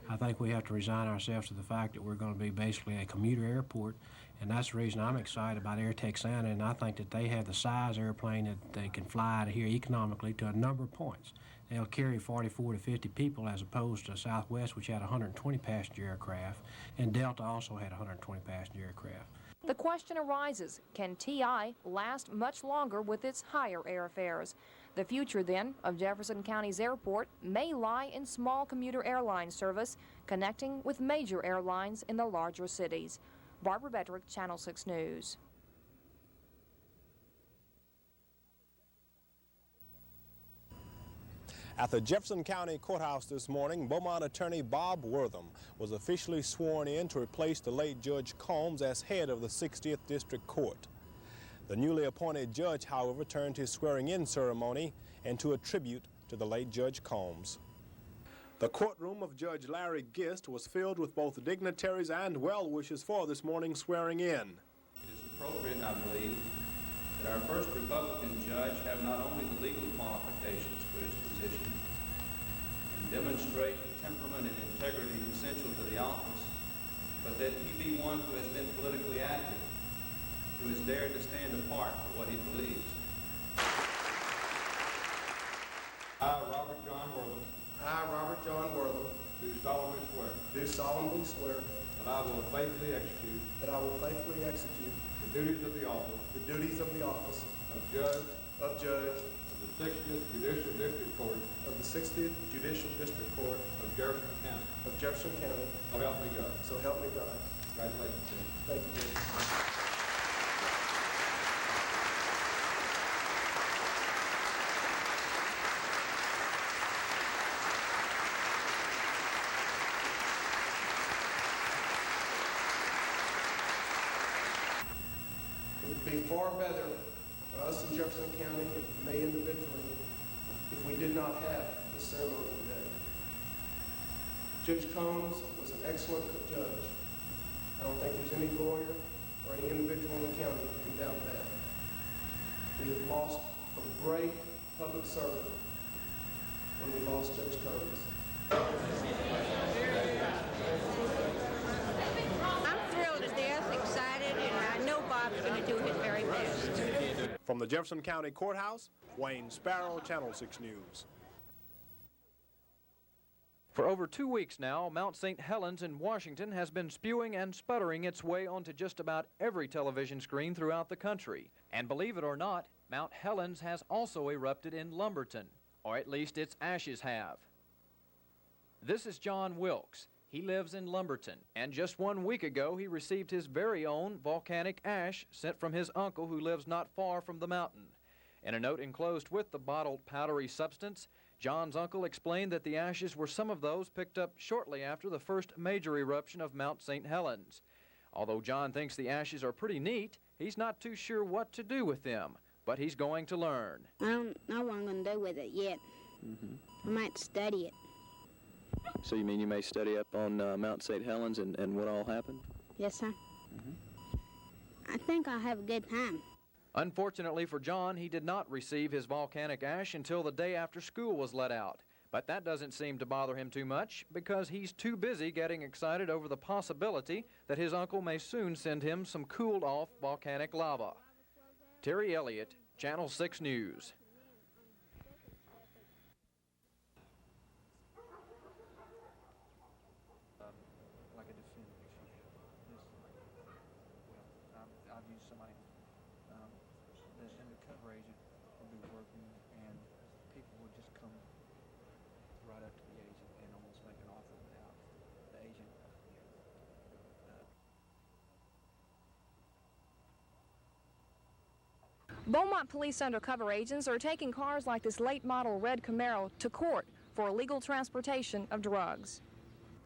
I think we have to resign ourselves to the fact that we're going to be basically a commuter airport, and that's the reason I'm excited about Air Texana, and I think that they have the size airplane that they can fly out of here economically to a number of points. They'll carry 44 to 50 people as opposed to Southwest, which had 120 passenger aircraft, and Delta also had 120 passenger aircraft. The question arises, can TI last much longer with its higher airfares? The future, then, of Jefferson County's airport may lie in small commuter airline service connecting with major airlines in the larger cities. Barbara Bedrick, Channel 6 News. At the Jefferson County Courthouse this morning, Beaumont attorney Bob Wortham was officially sworn in to replace the late Judge Combs as head of the 60th District Court. The newly appointed judge, however, turned his swearing-in ceremony into a tribute to the late Judge Combs. The courtroom of Judge Larry Gist was filled with both dignitaries and well-wishers for this morning's swearing-in. It is appropriate, I believe, that our first Republican judge have not only the legal qualifications for his position and demonstrate the temperament and integrity essential to the office, but that he be one who has been politically active, who has dared to stand apart for what he believes. I, Robert John Wortham. I, Robert John Wortham. Do solemnly swear. Do solemnly swear. That I will faithfully execute. That I will faithfully execute. The duties of the office. The duties of the office. Of judge. Of judge. Of the 60th Judicial District Court. Of the 60th Judicial District Court. Of Jefferson County. Of Jefferson County. So help me God. So help me God. Congratulations, Judge. Thank you, Judge. It would be far better for us in Jefferson County and for me individually if we did not have this ceremony today. Judge Combs was an excellent judge. I don't think there's any lawyer or any individual in the county who can doubt that. We have lost a great public servant when we lost Judge Combs. I'm thrilled to death, excited, and I know Bob's going to do his very best. From the Jefferson County Courthouse, Wayne Sparrow, Channel 6 News. For over 2 weeks now, Mount St. Helens in Washington has been spewing and sputtering its way onto just about every television screen throughout the country. And believe it or not, Mount Helens has also erupted in Lumberton, or at least its ashes have. This is John Wilkes. He lives in Lumberton, and just 1 week ago he received his very own volcanic ash sent from his uncle who lives not far from the mountain. In a note enclosed with the bottled powdery substance, John's uncle explained that the ashes were some of those picked up shortly after the first major eruption of Mount St. Helens. Although John thinks the ashes are pretty neat, he's not too sure what to do with them, but he's going to learn. I don't know what I'm going to do with it yet. I might study it. So you mean you may study up on Mount St. Helens and what all happened? Yes, sir. I think I'll have a good time. Unfortunately for John, he did not receive his volcanic ash until the day after school was let out. But that doesn't seem to bother him too much because he's too busy getting excited over the possibility that his uncle may soon send him some cooled-off volcanic lava. Terry Elliott, Channel 6 News. I've used somebody, the undercover agent would be working, and people would just come right up to the agent and almost make an offer without the agent. Beaumont police undercover agents are taking cars like this late model red Camaro to court for illegal transportation of drugs.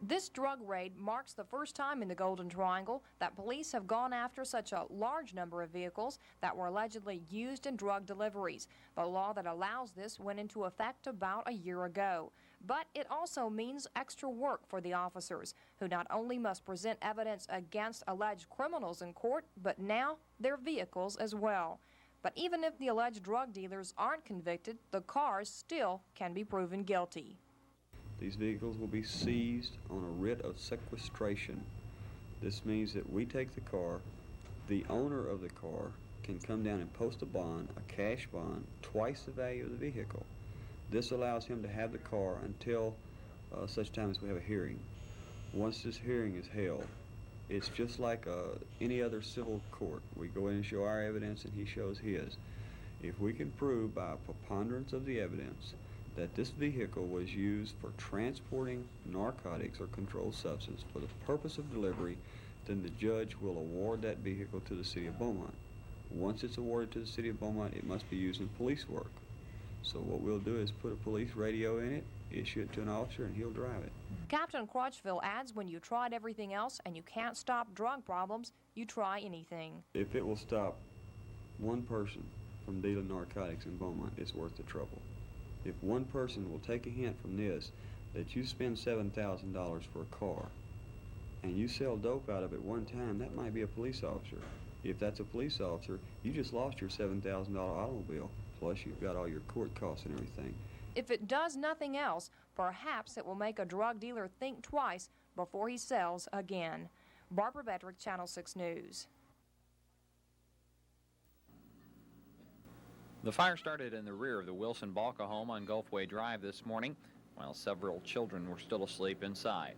This drug raid marks the first time in the Golden Triangle that police have gone after such a large number of vehicles that were allegedly used in drug deliveries. The law that allows this went into effect about a year ago. But it also means extra work for the officers, who not only must present evidence against alleged criminals in court, but now their vehicles as well. But even if the alleged drug dealers aren't convicted, the cars still can be proven guilty. These vehicles will be seized on a writ of sequestration. This means that we take the car, the owner of the car can come down and post a bond, a cash bond, twice the value of the vehicle. This allows him to have the car until such time as we have a hearing. Once this hearing is held, it's just like any other civil court. We go in and show our evidence and he shows his. If we can prove by a preponderance of the evidence that this vehicle was used for transporting narcotics or controlled substance for the purpose of delivery, then the judge will award that vehicle to the City of Beaumont. Once it's awarded to the City of Beaumont, it must be used in police work. So what we'll do is put a police radio in it, issue it to an officer, and he'll drive it. Captain Crutchville adds when you tried everything else and you can't stop drug problems, you try anything. If it will stop one person from dealing narcotics in Beaumont, it's worth the trouble. If one person will take a hint from this, that you spend $7,000 for a car, and you sell dope out of it one time, that might be a police officer. If that's a police officer, you just lost your $7,000 automobile, plus you've got all your court costs and everything. If it does nothing else, perhaps it will make a drug dealer think twice before he sells again. Barbara Bedrick, Channel 6 News. The fire started in the rear of the Wilson Balka home on Gulfway Drive this morning, while several children were still asleep inside.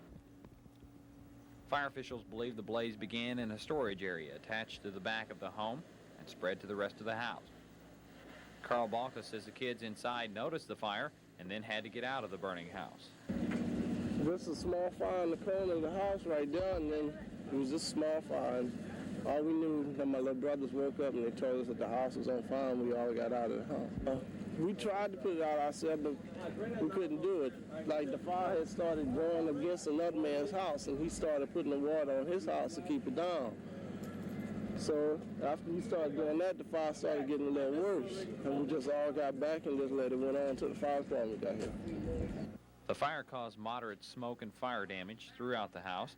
Fire officials believe the blaze began in a storage area attached to the back of the home and spread to the rest of the house. Carl Balka says the kids inside noticed the fire and then had to get out of the burning house. This is a small fire in the corner of the house right there, and then it was just a small fire. And all we knew that my little brothers woke up and they told us that the house was on fire and we all got out of the house. We tried to put it out ourselves, but we couldn't do it. Like the fire had started growing against another man's house, and he started putting the water on his house to keep it down. So after he started doing that, the fire started getting a little worse, and we just all got back and just let it went on until the fire department got here. The fire caused moderate smoke and fire damage throughout the house,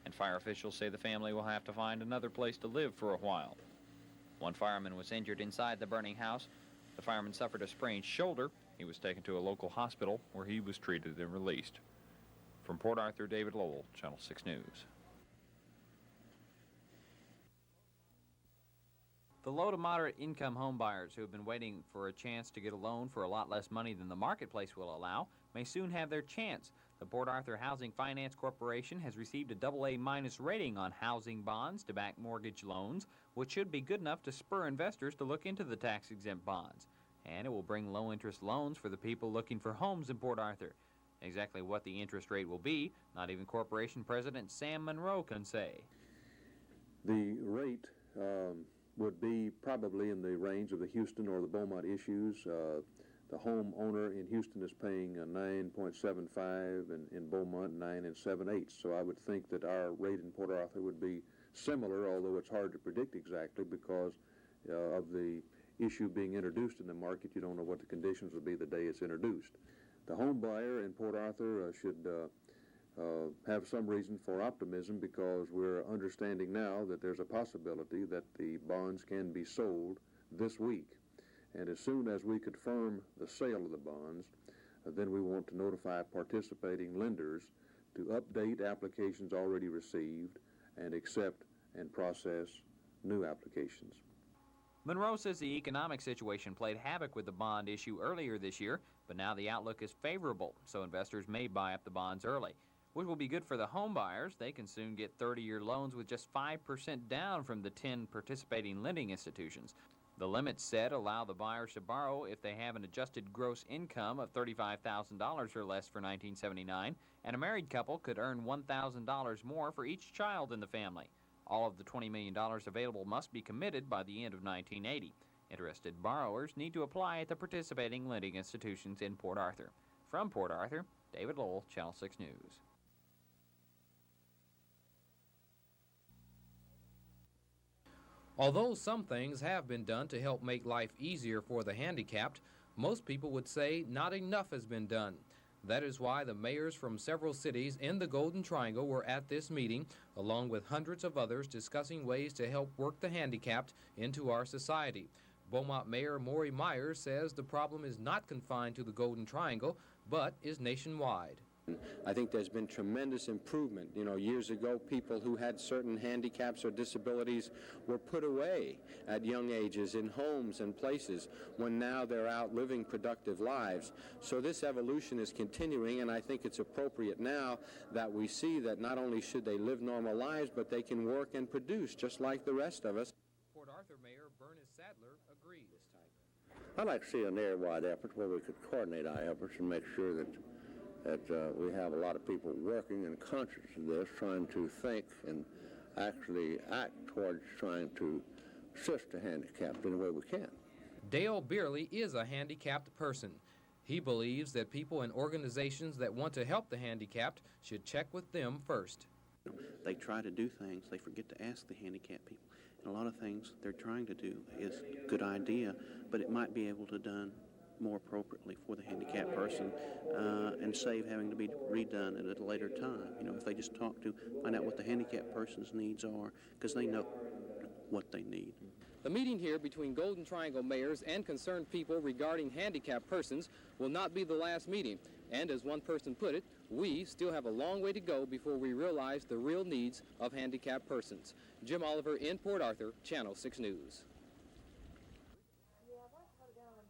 and fire officials say the family will have to find another place to live for a while. One fireman was injured inside the burning house. The fireman suffered a sprained shoulder. He was taken to a local hospital where he was treated and released. From Port Arthur, David Lowell, Channel 6 News. The low to moderate income home buyers who have been waiting for a chance to get a loan for a lot less money than the marketplace will allow may soon have their chance. The Port Arthur Housing Finance Corporation has received a AA- rating on housing bonds to back mortgage loans, which should be good enough to spur investors to look into the tax-exempt bonds. And it will bring low-interest loans for the people looking for homes in Port Arthur. Exactly what the interest rate will be, not even Corporation President Sam Monroe can say. The rate would be probably in the range of the Houston or the Beaumont issues. The homeowner in Houston is paying 9.75 and in Beaumont 9 7/8. So I would think that our rate in Port Arthur would be similar, although it's hard to predict exactly because of the issue being introduced in the market. You don't know what the conditions will be the day it's introduced. The home buyer in Port Arthur should have some reason for optimism because we're understanding now that there's a possibility that the bonds can be sold this week. And as soon as we confirm the sale of the bonds, then we want to notify participating lenders to update applications already received and accept and process new applications. Monroe says the economic situation played havoc with the bond issue earlier this year, but now the outlook is favorable, so investors may buy up the bonds early, which will be good for the home buyers. They can soon get 30-year loans with just 5% down from the 10 participating lending institutions. The limits set allow the buyers to borrow if they have an adjusted gross income of $35,000 or less for 1979, and a married couple could earn $1,000 more for each child in the family. All of the $20 million available must be committed by the end of 1980. Interested borrowers need to apply at the participating lending institutions in Port Arthur. From Port Arthur, David Lowell, Channel 6 News. Although some things have been done to help make life easier for the handicapped, most people would say not enough has been done. That is why the mayors from several cities in the Golden Triangle were at this meeting, along with hundreds of others discussing ways to help work the handicapped into our society. Beaumont Mayor Maury Myers says the problem is not confined to the Golden Triangle, but is nationwide. I think there's been tremendous improvement. You know, years ago, people who had certain handicaps or disabilities were put away at young ages in homes and places, when now they're out living productive lives. So this evolution is continuing, and I think it's appropriate now that we see that not only should they live normal lives, but they can work and produce just like the rest of us. Port Arthur Mayor Bernice Sadler agrees. I'd like to see an area-wide effort where we could coordinate our efforts and make sure that we have a lot of people working and conscious of this, trying to think and actually act towards trying to assist the handicapped in the way we can. Dale Beerley is a handicapped person. He believes that people and organizations that want to help the handicapped should check with them first. They try to do things, they forget to ask the handicapped people. And a lot of things they're trying to do is a good idea, but it might be able to done more appropriately for the handicapped person and save having to be redone at a later time. You know, if they just find out what the handicapped person's needs are, because they know what they need. The meeting here between Golden Triangle mayors and concerned people regarding handicapped persons will not be the last meeting. And as one person put it, we still have a long way to go before we realize the real needs of handicapped persons. Jim Oliver in Port Arthur, Channel 6 News.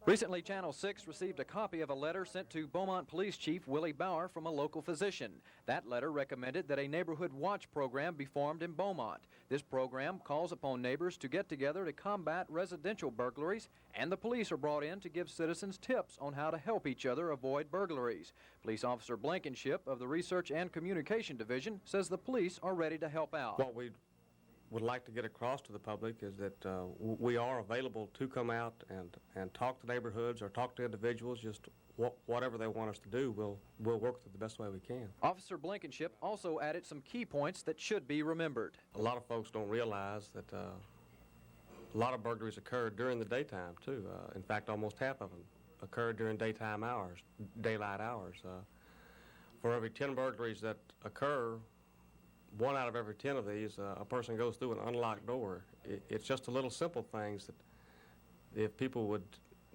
Recently, Channel 6 received a copy of a letter sent to Beaumont Police Chief Willie Bauer from a local physician. That letter recommended that a neighborhood watch program be formed in Beaumont. This program calls upon neighbors to get together to combat residential burglaries, and the police are brought in to give citizens tips on how to help each other avoid burglaries. Police Officer Blankenship of the Research and Communication Division says the police are ready to help out. What we would like to get across to the public is that we are available to come out and talk to neighborhoods or talk to individuals. Just whatever they want us to do, we'll work with it the best way we can. Officer Blankenship also added some key points that should be remembered. A lot of folks don't realize that a lot of burglaries occur during the daytime too. In fact, almost half of them occur during daytime hours, daylight hours. For every 10 burglaries that occur, 1 out of every 10 of these, a person goes through an unlocked door. It's just the little simple things that if people would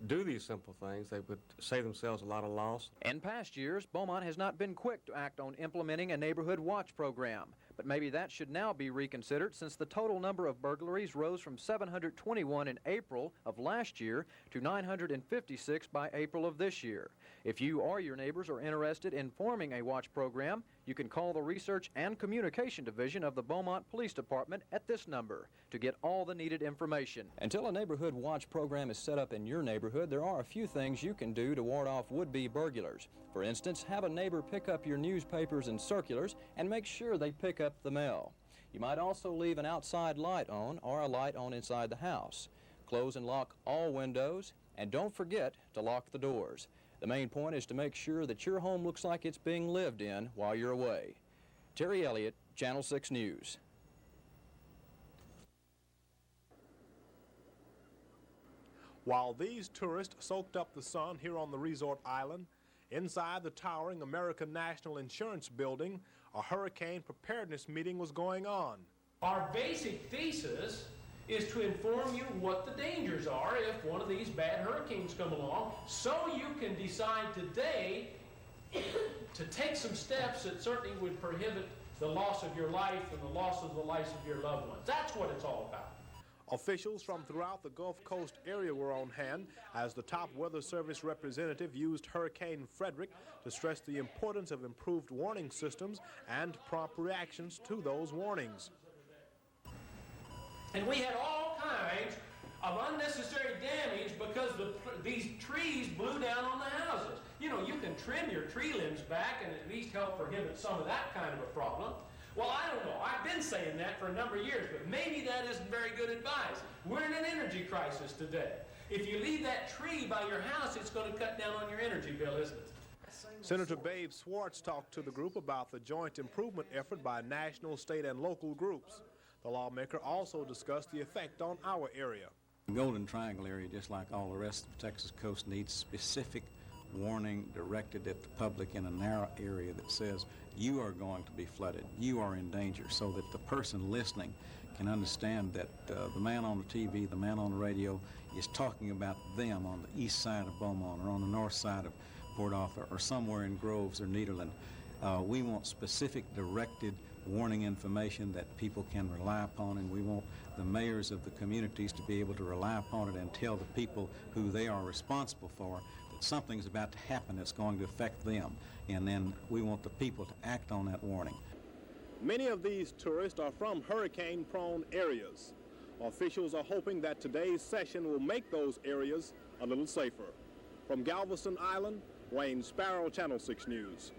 do these simple things, they would save themselves a lot of loss. In past years, Beaumont has not been quick to act on implementing a neighborhood watch program, but maybe that should now be reconsidered since the total number of burglaries rose from 721 in April of last year to 956 by April of this year. If you or your neighbors are interested in forming a watch program, you can call the Research and Communication Division of the Beaumont Police Department at this number to get all the needed information. Until a neighborhood watch program is set up in your neighborhood, there are a few things you can do to ward off would-be burglars. For instance, have a neighbor pick up your newspapers and circulars and make sure they pick up the mail. You might also leave an outside light on or a light on inside the house. Close and lock all windows, and don't forget to lock the doors. The main point is to make sure that your home looks like it's being lived in while you're away. Terry Elliott, Channel 6 News. While these tourists soaked up the sun here on the resort island, inside the towering American National Insurance Building, a hurricane preparedness meeting was going on. Our basic thesis is to inform you what the dangers are if one of these bad hurricanes come along, so you can decide today to take some steps that certainly would prohibit the loss of your life and the loss of the lives of your loved ones. That's what it's all about. Officials from throughout the Gulf Coast area were on hand as the top Weather Service representative used Hurricane Frederick to stress the importance of improved warning systems and prompt reactions to those warnings. And we had all kinds of unnecessary damage because these trees blew down on the houses. You know, you can trim your tree limbs back and at least help prohibit some of that kind of a problem. Well, I don't know. I've been saying that for a number of years, but maybe that isn't very good advice. We're in an energy crisis today. If you leave that tree by your house, it's going to cut down on your energy bill, isn't it? Senator Babe Swartz talked to the group about the joint improvement effort by national, state, and local groups. The lawmaker also discussed the effect on our area. The Golden Triangle area, just like all the rest of the Texas coast, needs specific warning directed at the public in a narrow area that says you are going to be flooded, you are in danger, so that the person listening can understand that the man on the TV, the man on the radio is talking about them on the east side of Beaumont or on the north side of Port Arthur or somewhere in Groves or Nederland. We want specific directed warning information that people can rely upon, and we want the mayors of the communities to be able to rely upon it and tell the people who they are responsible for that something's about to happen that's going to affect them, and then we want the people to act on that warning. Many of these tourists are from hurricane-prone areas. Officials are hoping that today's session will make those areas a little safer. From Galveston Island, Wayne Sparrow, Channel 6 News.